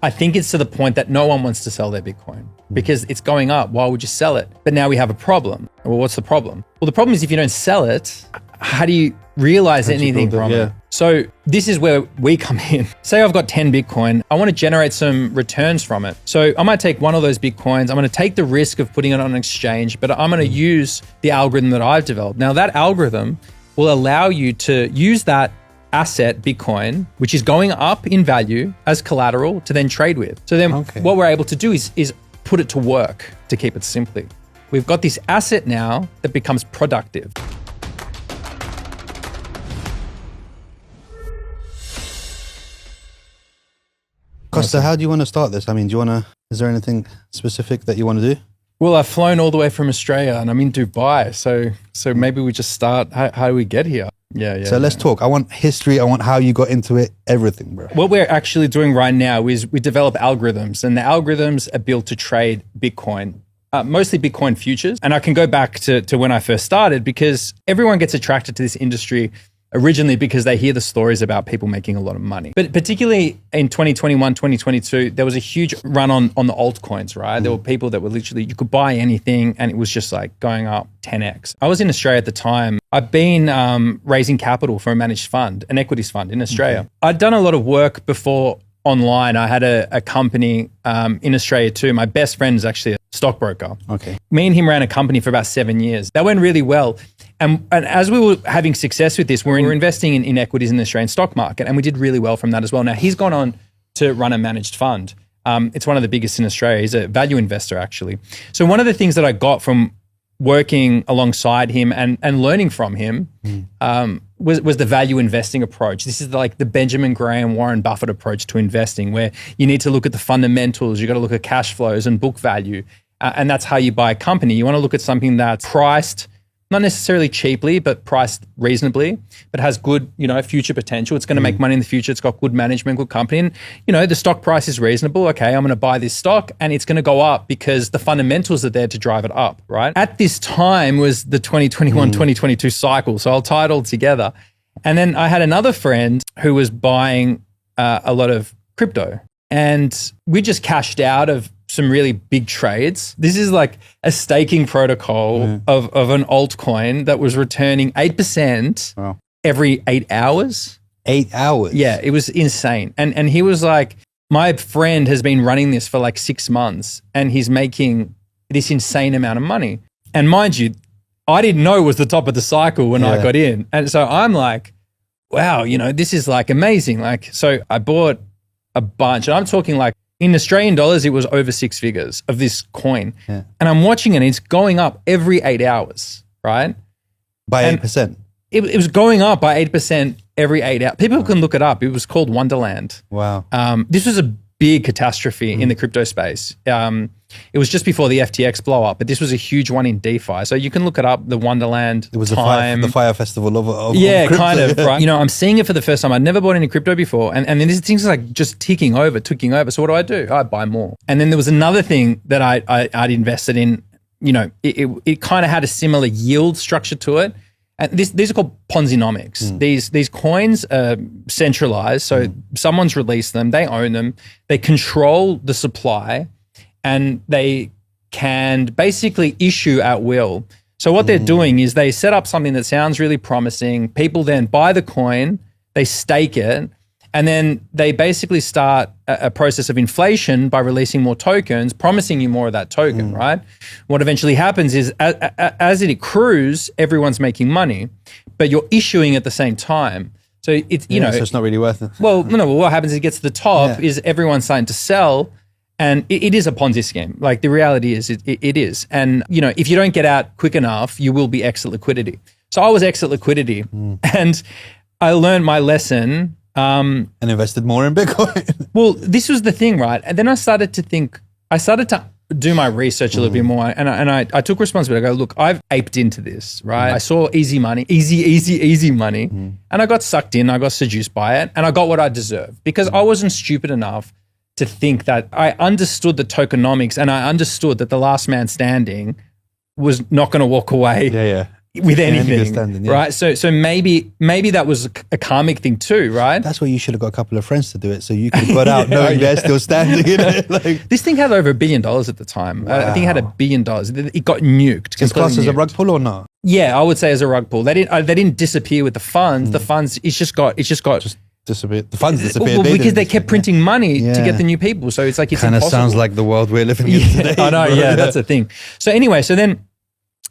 I think it's to the point that no one wants to sell their Bitcoin because it's going up. Why would you sell it? But now we have a problem. Well, what's the problem? Well, the problem is if you don't sell it, how do you realize anything from it? So this is where we come in. Say I've got 10 Bitcoin. I want to generate some returns from it. So I might take one of those Bitcoins. I'm going to take the risk of putting it on an exchange, but I'm going to use the algorithm that I've developed. Now that algorithm will allow you to use that asset, Bitcoin, which is going up in value as collateral to then trade with. So then what we're able to do is put it to work, to keep it simply. We've got this asset now that becomes productive. Kosta, how do you want to start this? I mean, is there anything specific that you want to do? Well, I've flown all the way from Australia and I'm in Dubai. So maybe we just start, how do we get here? Yeah. So let's talk. I want history. I want how you got into it, everything, bro. What we're actually doing right now is we develop algorithms, and the algorithms are built to trade Bitcoin, mostly Bitcoin futures. And I can go back to when I first started because everyone gets attracted to this industry originally because they hear the stories about people making a lot of money. But particularly in 2021, 2022, there was a huge run on the altcoins, right? There were people that were literally, you could buy anything and it was just like going up 10x. I was in Australia at the time. I've been raising capital for a managed fund, an equities fund in Australia. I'd done a lot of work before online. I had a company in Australia too. My best friend is actually a stockbroker. Okay. Me and him ran a company for about 7 years. That went really well. And as we were having success with this, we were investing in equities in the Australian stock market, and we did really well from that as well. Now, he's gone on to run a managed fund. It's one of the biggest in Australia. He's a value investor, actually. So one of the things that I got from working alongside him and learning from him was the value investing approach. This is like the Benjamin Graham, Warren Buffett approach to investing, where you need to look at the fundamentals. You got to look at cash flows and book value. And that's how you buy a company. You want to look at something that's priced, not necessarily cheaply, but priced reasonably, but has good, future potential. It's going to make money in the future. It's got good management, good company. And, the stock price is reasonable. Okay, I'm going to buy this stock and it's going to go up because the fundamentals are there to drive it up, right? At this time was the 2021, 2022 cycle. So I'll tie it all together. And then I had another friend who was buying a lot of crypto, and we just cashed out of some really big trades. This is like a staking protocol of an altcoin that was returning 8% every 8 hours. 8 hours? Yeah, it was insane. And he was like, my friend has been running this for like 6 months and he's making this insane amount of money. And mind you, I didn't know it was the top of the cycle when I got in. And so I'm like, wow, this is like amazing. Like, so I bought a bunch, and I'm talking like, in Australian dollars, it was over 6 figures of this coin. Yeah. And I'm watching it, and it's going up every 8 hours, right? By 8%? It was going up by 8% every 8 hours. People can look it up. It was called Wonderland. Wow. This was a big catastrophe in the crypto space. It was just before the FTX blow up, but this was a huge one in DeFi. So you can look it up, the Wonderland. It was the fire festival of crypto. Kind of, right? I'm seeing it for the first time. I'd never bought any crypto before. And then these things are like just ticking over. So what do? I buy more. And then there was another thing that I'd invested in, it kind of had a similar yield structure to it. And these are called Ponzinomics. These coins are centralized. So someone's released them, they own them, they control the supply, and they can basically issue at will. So what they're doing is they set up something that sounds really promising. People then buy the coin, they stake it, and then they basically start a process of inflation by releasing more tokens, promising you more of that token, right? What eventually happens is as it accrues, everyone's making money, but you're issuing at the same time. So it's, so it's not really worth it. Well, what happens is it gets to the top is everyone's starting to sell, and it is a Ponzi scheme. Like the reality is it is. And, if you don't get out quick enough, you will be exit liquidity. So I was exit liquidity and I learned my lesson. And invested more in Bitcoin. Well, this was the thing, right? And then I started to do my research a little bit more, and I took responsibility. I go, look, I've aped into this, right? I saw easy money, easy money, and I got sucked in. I got seduced by it, and I got what I deserved because I wasn't stupid enough to think that I understood the tokenomics, and I understood that the last man standing was not going to walk away. with anything, understanding, yeah. right? So maybe that was a karmic thing too, right? That's why you should have got a couple of friends to do it, so you could have got out knowing they're still standing in it. Like, this thing had over $1 billion at the time. I think it had $1 billion. It got nuked. is classed as a nuked. rug pull or not? Yeah, I would say as a rug pull. They didn't disappear with the funds. The funds it's just got Disappeared. The funds disappeared. well, because they kept printing money to get the new people. So it's like it's kind of impossible. sounds like the world we're living in today. I know. Yeah, that's the thing. So anyway,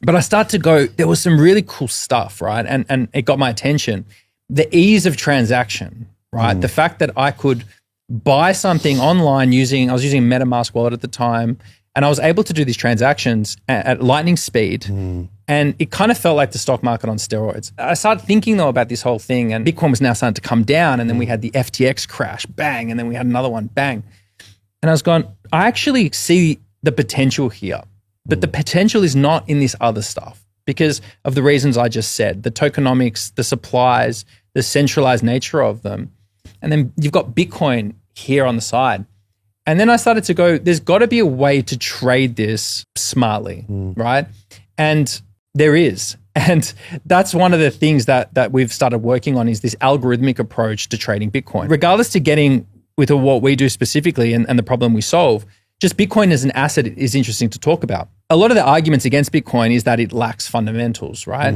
but I start to go. There was some really cool stuff, right? And it got my attention. The ease of transaction, right? The fact that I could buy something online I was using MetaMask wallet at the time, and I was able to do these transactions at lightning speed. And it kind of felt like the stock market on steroids. I started thinking though about this whole thing, and Bitcoin was now starting to come down, and then we had the FTX crash, bang, and then we had another one, bang. And I was going, I actually see the potential here, but the potential is not in this other stuff because of the reasons I just said, the tokenomics, the supplies, the centralized nature of them. And then you've got Bitcoin here on the side. And then I started to go, there's got to be a way to trade this smartly, right? And there is. And that's one of the things that we've started working on is this algorithmic approach to trading Bitcoin. Regardless to getting with what we do specifically and the problem we solve, just Bitcoin as an asset is interesting to talk about. A lot of the arguments against Bitcoin is that it lacks fundamentals, right?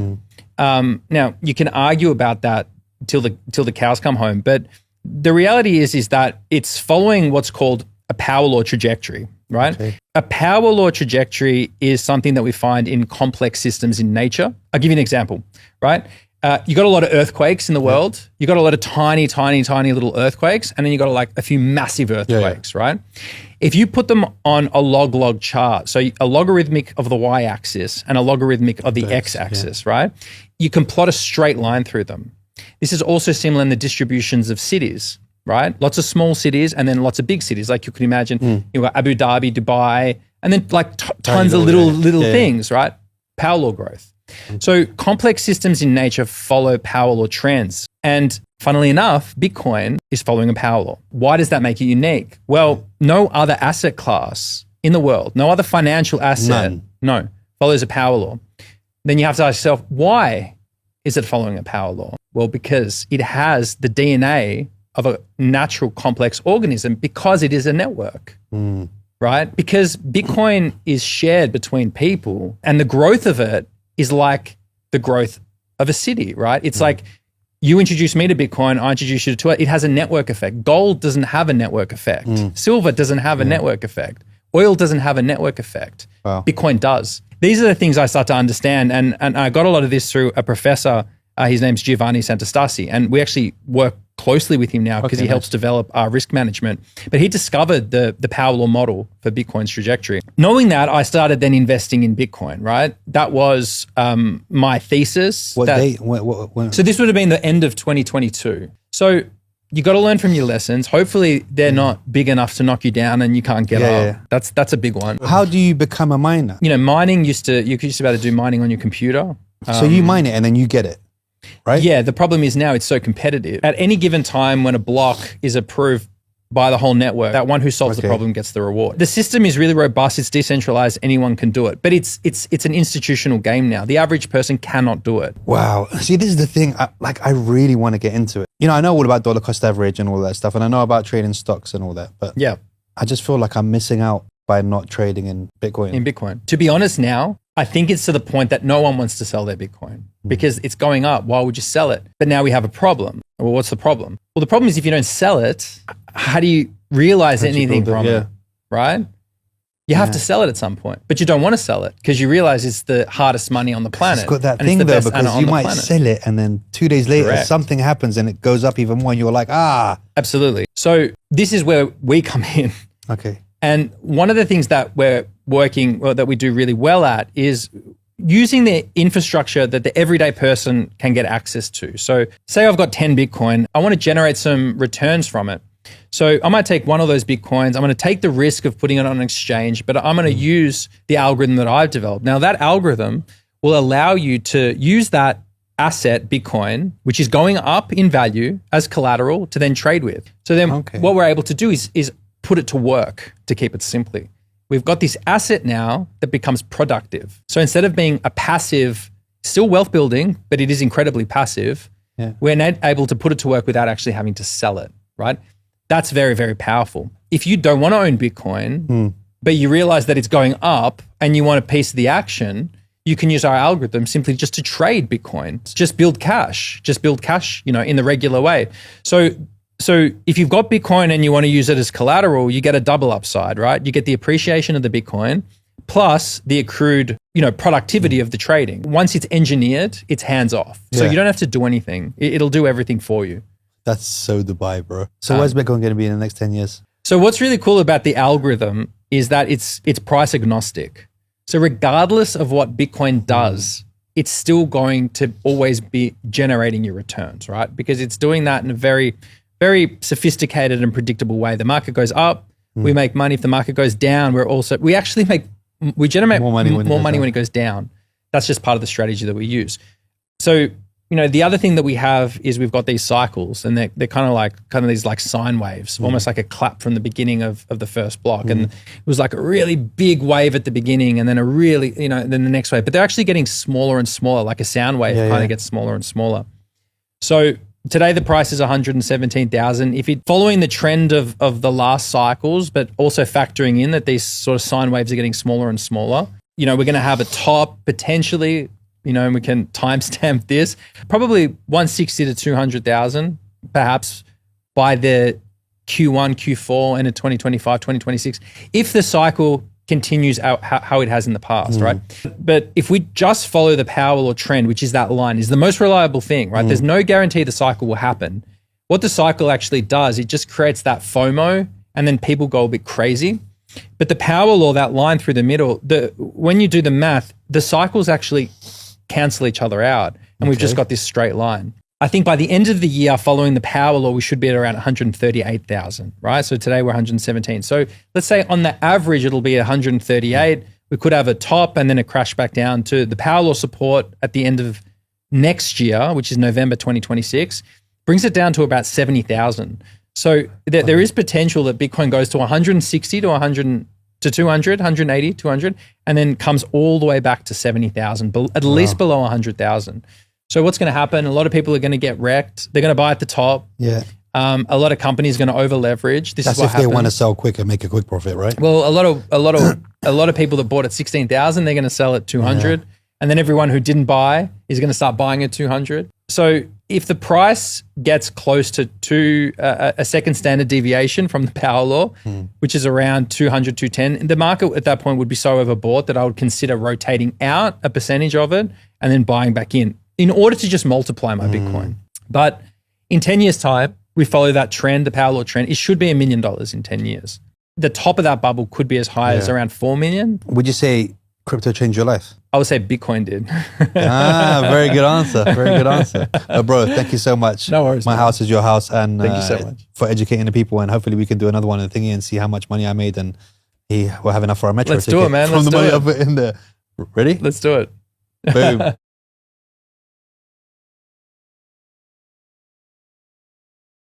Now, you can argue about that till the cows come home, but the reality is that it's following what's called a power law trajectory, right? Okay. A power law trajectory is something that we find in complex systems in nature. I'll give you an example, right? You got a lot of earthquakes in the world. You got a lot of tiny, tiny, tiny little earthquakes, and then you got like a few massive earthquakes, right? If you put them on a log chart, so a logarithmic of the y-axis and a logarithmic of the x-axis, right? You can plot a straight line through them. This is also similar in the distributions of cities, right? Lots of small cities and then lots of big cities. Like you could imagine, you've got Abu Dhabi, Dubai, and then like tons of little things, right? Power law growth. So complex systems in nature follow power law trends. And funnily enough, Bitcoin is following a power law. Why does that make it unique? Well, no other asset class in the world, no other financial asset, follows a power law. Then you have to ask yourself, why is it following a power law? Well, because it has the DNA of a natural complex organism because it is a network, right? Because Bitcoin is shared between people and the growth of it is like the growth of a city, right? It's like you introduce me to Bitcoin, I introduce you to it. It has a network effect. Gold doesn't have a network effect. Silver doesn't have a network effect. Oil doesn't have a network effect. Wow. Bitcoin does. These are the things I start to understand. And I got a lot of this through a professor. His name's Giovanni Santastasi. And we actually work closely with him now because he helps develop our risk management. But he discovered the power law model for Bitcoin's trajectory. Knowing that, I started then investing in Bitcoin, right? That was my thesis. So this would have been the end of 2022. So you got to learn from your lessons. Hopefully they're not big enough to knock you down and you can't get up. Yeah. That's a big one. How do you become a miner? You know, mining you used to be able to do mining on your computer. So you mine it and then you get it. Right? Yeah, the problem is now it's so competitive. At any given time when a block is approved by the whole network, that one who solves the problem gets the reward. The system is really robust, it's decentralized, anyone can do it. But it's an institutional game now. The average person cannot do it. Wow. See, this is the thing, I really want to get into it. You know, I know all about dollar cost average and all that stuff, and I know about trading stocks and all that, but I just feel like I'm missing out by not trading in Bitcoin. To be honest now, I think it's to the point that no one wants to sell their Bitcoin because it's going up. Why would you sell it? But now we have a problem. Well, what's the problem? Well, the problem is if you don't sell it, how do you realize anything from it, right? You have to sell it at some point, but you don't want to sell it because you realize it's the hardest money on the planet. It's got that thing though, because you might sell it and then 2 days later something happens and it goes up even more and you're like, Absolutely. So this is where we come in. Okay. And one of the things that we're that we do really well at is using the infrastructure that the everyday person can get access to. So say I've got 10 Bitcoin, I want to generate some returns from it. So I might take one of those Bitcoins, I'm going to take the risk of putting it on an exchange, but I'm going to use the algorithm that I've developed. Now that algorithm will allow you to use that asset, Bitcoin, which is going up in value as collateral to then trade with. So then what we're able to do is put it to work, to keep it simply. We've got this asset now that becomes productive. So instead of being a passive Still wealth building, but it is incredibly passive. Yeah. We're not able to put it to work without actually having to sell it, right? That's very, very powerful. If you don't want to own Bitcoin, but you realize that it's going up and you want a piece of the action, you can use our algorithm simply just to trade Bitcoin. Just build cash, in the regular way. So if you've got Bitcoin and you want to use it as collateral, you get a double upside, right? You get the appreciation of the Bitcoin plus the accrued, productivity of the trading. Once it's engineered, it's hands off. So you don't have to do anything. It'll do everything for you. That's so Dubai, bro. So where's Bitcoin going to be in the next 10 years? So what's really cool about the algorithm is that it's price agnostic. So regardless of what Bitcoin does, it's still going to always be generating your returns, right? Because it's doing that in a very, very sophisticated and predictable way. The market goes up, we make money. If the market goes down, we generate more money when it goes down. That's just part of the strategy that we use. So, the other thing that we have is we've got these cycles, and they're kind of these like sine waves, almost like a clap from the beginning of the first block. And it was like a really big wave at the beginning, and then a really, then the next wave. But they're actually getting smaller and smaller, like a sound wave kind of gets smaller and smaller. So today the price is 117,000. If you're following the trend of the last cycles, but also factoring in that these sort of sine waves are getting smaller and smaller, we're going to have a top potentially, and we can timestamp this, probably 160 to 200,000, perhaps by the Q1, Q4, end of 2025, 2026, if the cycle continues how it has in the past, right? But if we just follow the power law trend, which is that line, is the most reliable thing, right? There's no guarantee the cycle will happen. What the cycle actually does, it just creates that FOMO, and then people go a bit crazy. But the power law, that line through the middle, when you do the math, the cycles actually cancel each other out, and we've just got this straight line. I think by the end of the year, following the power law, we should be at around 138,000, right? So today we're 117. So let's say on the average, it'll be 138. We could have a top and then a crash back down to the power law support at the end of next year, which is November 2026, brings it down to about 70,000. So there is potential that Bitcoin goes to 160 to 100 to 200, 180, 200, and then comes all the way back to 70,000, at least below 100,000. So what's going to happen? A lot of people are going to get wrecked. They're going to buy at the top. Yeah. A lot of companies are going to over leverage. That's if they want to sell quick and make a quick profit, right? Well, a lot of people that bought at 16,000, they're going to sell at 200, and then everyone who didn't buy is going to start buying at 200. So if the price gets close to a second standard deviation from the power law, which is around 200, 210, the market at that point would be so overbought that I would consider rotating out a percentage of it and then buying back in order to just multiply my Bitcoin. But in 10 years' time, we follow that trend, the power law trend. It should be $1 million in 10 years. The top of that bubble could be as high as around 4 million. Would you say crypto changed your life? I would say Bitcoin did. Very good answer. Very good answer. Bro, thank you so much. No worries. My house is your house. And thank you so much for educating the people. And hopefully we can do another one in the thingy and see how much money I made. And we'll have enough for our metro ticket. Let's do it, man. From the money up in there. Ready? Let's do it. Boom.